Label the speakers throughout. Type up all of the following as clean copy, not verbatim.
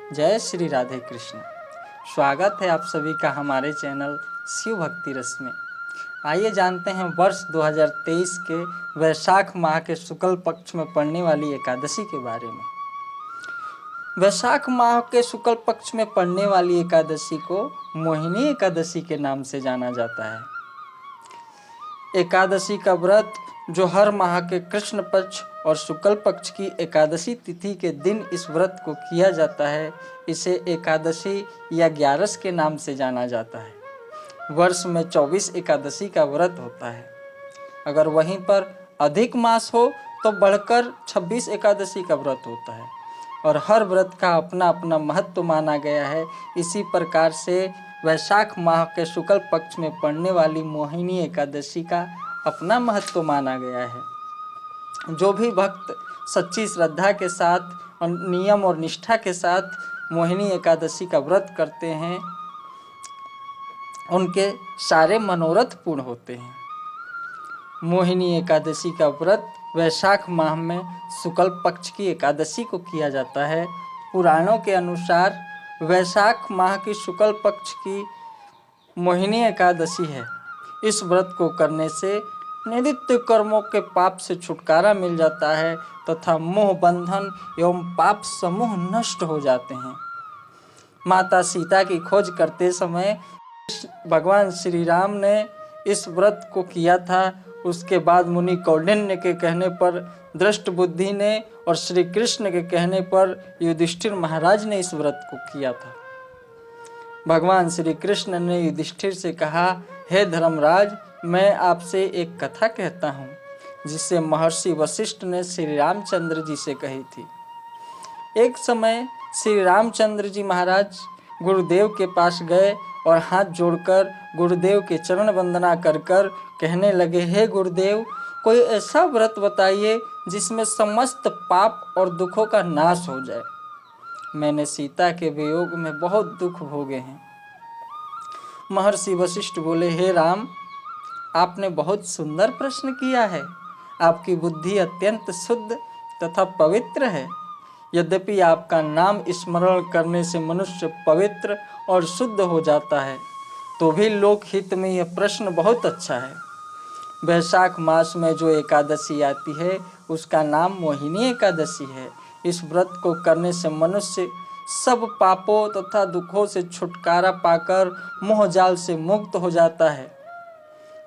Speaker 1: जय श्री राधे कृष्ण। स्वागत है आप सभी का हमारे चैनल शिव भक्ति रस में। आइए जानते हैं वर्ष 2023 के वैशाख माह के शुक्ल पक्ष में पड़ने वाली एकादशी के बारे में। वैशाख माह के शुक्ल पक्ष में पड़ने वाली एकादशी को मोहिनी एकादशी के नाम से जाना जाता है। एकादशी का व्रत जो हर माह के कृष्ण पक्ष और शुक्ल पक्ष की एकादशी तिथि के दिन इस व्रत को किया जाता है, इसे एकादशी या ग्यारस के नाम से जाना जाता है। वर्ष में 24 एकादशी का व्रत होता है। अगर वहीं पर अधिक मास हो तो बढ़कर 26 एकादशी का व्रत होता है और हर व्रत का अपना अपना महत्व माना गया है। इसी प्रकार से वैशाख माह के शुक्ल पक्ष में पड़ने वाली मोहिनी एकादशी का अपना महत्व माना गया है। जो भी भक्त सच्ची श्रद्धा के साथ और नियम और निष्ठा के साथ मोहिनी एकादशी का व्रत करते हैं, उनके सारे मनोरथ पूर्ण होते हैं। मोहिनी एकादशी का व्रत वैशाख माह में शुक्ल पक्ष की एकादशी को किया जाता है। पुराणों के अनुसार वैशाख माह की शुक्ल पक्ष की मोहिनी एकादशी है। इस व्रत को करने से नित्य कर्मों के पाप से छुटकारा मिल जाता है तथा मोह बंधन एवं पाप समूह नष्ट हो जाते हैं। माता सीता की खोज करते समय भगवान श्री राम ने इस व्रत को किया था। उसके बाद मुनि कौंडिन्य के कहने पर दृष्ट बुद्धि ने और श्री कृष्ण के कहने पर युधिष्ठिर महाराज ने इस व्रत को किया था। भगवान श्री कृष्ण ने युधिष्ठिर से कहा, हे धर्मराज, मैं आपसे एक कथा कहता हूँ जिसे महर्षि वशिष्ठ ने श्री रामचंद्र जी से कही थी। एक समय श्री रामचंद्र जी महाराज गुरुदेव के पास गए और हाथ जोड़कर गुरुदेव के चरण वंदना कर कहने लगे, हे गुरुदेव, कोई ऐसा व्रत बताइए जिसमें समस्त पाप और दुखों का नाश हो जाए। मैंने सीता के वियोग में बहुत दुख भोगे हैं। महर्षि वशिष्ठ बोले, हे राम, आपने बहुत सुंदर प्रश्न किया है। आपकी बुद्धि अत्यंत शुद्ध तथा पवित्र है। यद्यपि आपका नाम स्मरण करने से मनुष्य पवित्र और शुद्ध हो जाता है, तो भी लोक हित में यह प्रश्न बहुत अच्छा है। वैशाख मास में जो एकादशी आती है उसका नाम मोहिनी एकादशी है। इस व्रत को करने से मनुष्य सब पापों तथा दुखों से छुटकारा पाकर मोह जाल से मुक्त हो जाता है।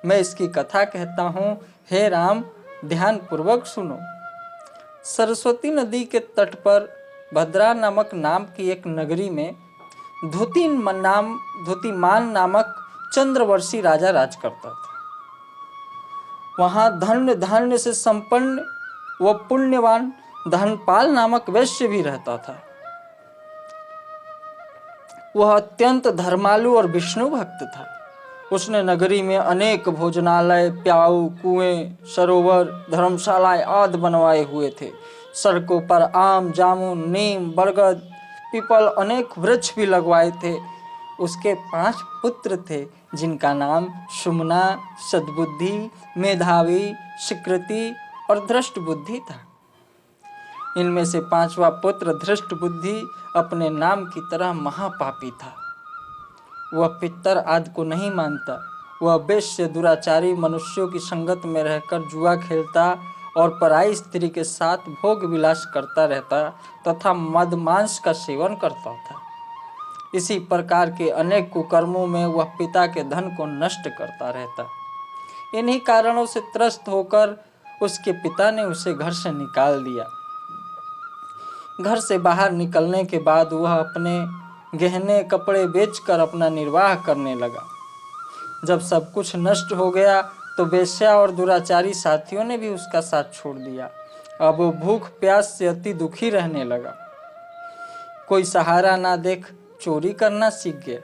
Speaker 1: मैं इसकी कथा कहता हूँ, हे राम, ध्यान पूर्वक सुनो। सरस्वती नदी के तट पर भद्रा नामक नाम की एक नगरी में धूतिमान नामक चंद्रवर्षी राजा राज करता था। वहाँ धन्य धान्य से संपन्न व पुण्यवान धनपाल नामक वैश्य भी रहता था। वह अत्यंत धर्मालु और विष्णु भक्त था। उसने नगरी में अनेक भोजनालय, प्याऊ, कुएं, सरोवर, धर्मशालाएं आदि बनवाए हुए थे। सड़कों पर आम, जामुन, नीम, बरगद, पीपल अनेक वृक्ष भी लगवाए थे। उसके 5 पुत्र थे जिनका नाम सुमना, सद्बुद्धि, मेधावी, सुकृति और धृष्ट बुद्धि था। इनमें से 5वां पुत्र धृष्ट बुद्धि अपने नाम की तरह महापापी था। वह पितर आदि को नहीं मानता। वह वेश्य, दुराचारी मनुष्यों की संगत में रहकर जुआ खेलता और पराई स्त्री के साथ भोग विलास करता रहता तथा मद मांस का सेवन करता था। इसी प्रकार के अनेक कुकर्मों में वह पिता के धन को नष्ट करता रहता। इन्हीं कारणों से त्रस्त होकर उसके पिता ने उसे घर से निकाल दिया। घर से बाहर निकलने के बाद वह अपने गहने कपड़े बेचकर अपना निर्वाह करने लगा। जब सब कुछ नष्ट हो गया तो वेश्या और दुराचारी साथियों ने भी उसका साथ छोड़ दिया। अब वो भूख प्यास से अति दुखी रहने लगा। कोई सहारा ना देख चोरी करना सीख गया।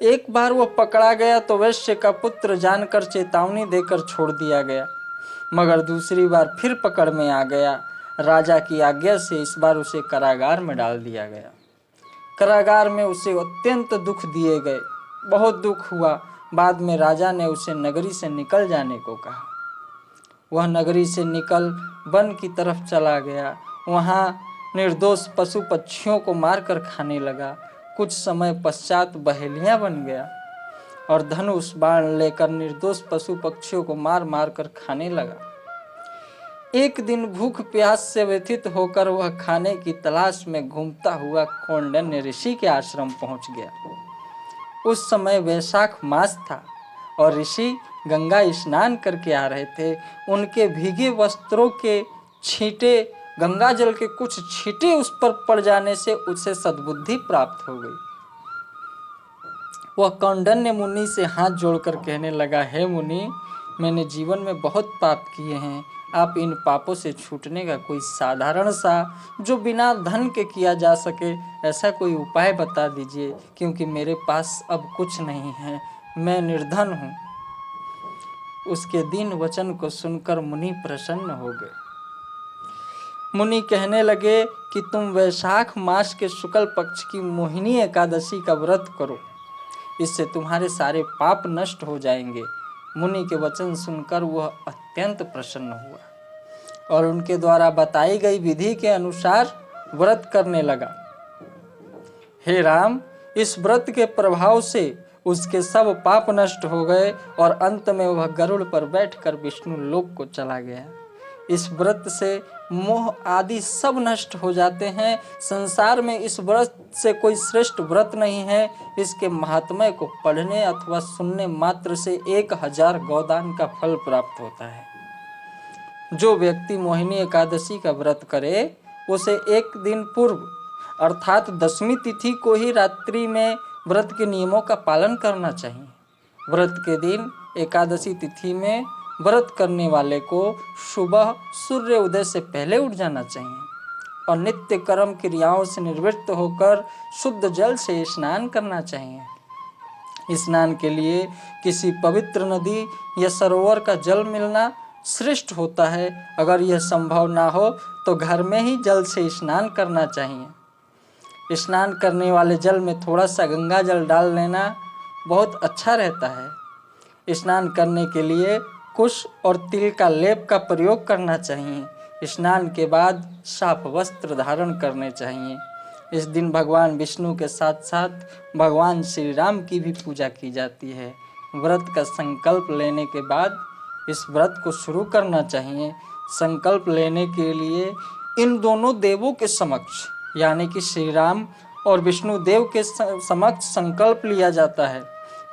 Speaker 1: एक बार वो पकड़ा गया तो वैश्य का पुत्र जानकर चेतावनी देकर छोड़ दिया गया, मगर दूसरी बार फिर पकड़ में आ गया। राजा की आज्ञा से इस बार उसे कारागार में डाल दिया गया। कारागार में उसे अत्यंत दुख दिए गए। बहुत दुख हुआ। बाद में राजा ने उसे नगरी से निकल जाने को कहा। वह नगरी से निकल वन की तरफ चला गया। वहाँ निर्दोष पशु पक्षियों को मारकर खाने लगा। कुछ समय पश्चात बहेलिया बन गया और धनुष बाण लेकर निर्दोष पशु पक्षियों को मार मार कर खाने लगा। एक दिन भूख प्यास से व्यथित होकर वह खाने की तलाश में घूमता हुआ कौंडिन्य ऋषि के आश्रम पहुंच गया। उस समय वैशाख मास था और ऋषि गंगा स्नान करके आ रहे थे। उनके भीगे वस्त्रों के छींटे, गंगा जल के कुछ छींटे उस पर पड़ जाने से उसे सद्बुद्धि प्राप्त हो गई। वह कौंडिन्य मुनि से हाथ जोड़कर कहने लगा, हे मुनि, मैंने जीवन में बहुत पाप किए हैं। आप इन पापों से छूटने का कोई साधारण सा, जो बिना धन के किया जा सके, ऐसा कोई उपाय बता दीजिए, क्योंकि मेरे पास अब कुछ नहीं है, मैं निर्धन हूँ। उसके दीन वचन को सुनकर मुनि प्रसन्न हो गए। मुनि कहने लगे कि तुम वैशाख मास के शुक्ल पक्ष की मोहिनी एकादशी का व्रत करो, इससे तुम्हारे सारे पाप नष्ट हो जाएंगे। मुनि के वचन सुनकर वह अत्यंत प्रसन्न हुआ और उनके द्वारा बताई गई विधि के अनुसार व्रत करने लगा। हे राम, इस व्रत के प्रभाव से उसके सब पाप नष्ट हो गए और अंत में वह गरुड़ पर बैठकर विष्णु लोक को चला गया। इस व्रत से मोह आदि सब नष्ट हो जाते हैं। संसार में इस व्रत से कोई श्रेष्ठ व्रत नहीं है। इसके महात्म्य को पढ़ने अथवा सुनने मात्र से 1000 गौदान का फल प्राप्त होता है। जो व्यक्ति मोहिनी एकादशी का व्रत करे, उसे एक दिन पूर्व अर्थात 10वीं तिथि को ही रात्रि में व्रत के नियमों का पालन करना चाहिए। व्रत के दिन एकादशी तिथि में व्रत करने वाले को सुबह सूर्य उदय से पहले उठ जाना चाहिए और नित्य कर्म क्रियाओं से निवृत्त होकर शुद्ध जल से स्नान करना चाहिए। स्नान के लिए किसी पवित्र नदी या सरोवर का जल मिलना श्रेष्ठ होता है। अगर यह संभव ना हो तो घर में ही जल से स्नान करना चाहिए। स्नान करने वाले जल में थोड़ा सा गंगा जल डाल लेना बहुत अच्छा रहता है। स्नान करने के लिए कुश और तिल का लेप का प्रयोग करना चाहिए। स्नान के बाद साफ वस्त्र धारण करने चाहिए। इस दिन भगवान विष्णु के साथ साथ भगवान श्री राम की भी पूजा की जाती है। व्रत का संकल्प लेने के बाद इस व्रत को शुरू करना चाहिए। संकल्प लेने के लिए इन दोनों देवों के समक्ष यानी कि श्री राम और विष्णु देव के समक्ष संकल्प लिया जाता है।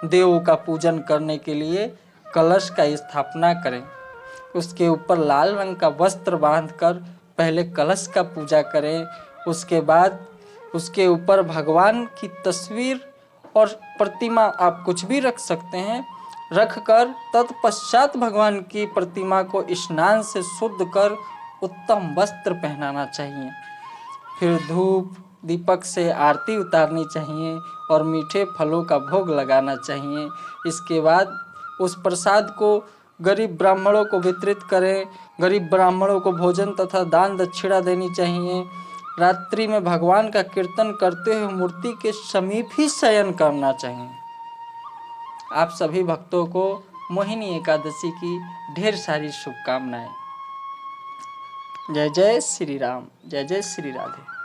Speaker 1: देवों का पूजन करने के लिए कलश का स्थापना करें। उसके ऊपर लाल रंग का वस्त्र बांधकर पहले कलश का पूजा करें। उसके बाद उसके ऊपर भगवान की तस्वीर और प्रतिमा, आप कुछ भी रख सकते हैं, रखकर तत्पश्चात भगवान की प्रतिमा को स्नान से शुद्ध कर उत्तम वस्त्र पहनाना चाहिए। फिर धूप दीपक से आरती उतारनी चाहिए और मीठे फलों का भोग लगाना चाहिए। इसके बाद उस प्रसाद को गरीब ब्राह्मणों को वितरित करें। गरीब ब्राह्मणों को भोजन तथा दान दक्षिणा देनी चाहिए। रात्रि में भगवान का कीर्तन करते हुए मूर्ति के समीप ही शयन करना चाहिए। आप सभी भक्तों को मोहिनी एकादशी की ढेर सारी शुभकामनाएं। जय जय श्री राम, जय जय श्री राधे।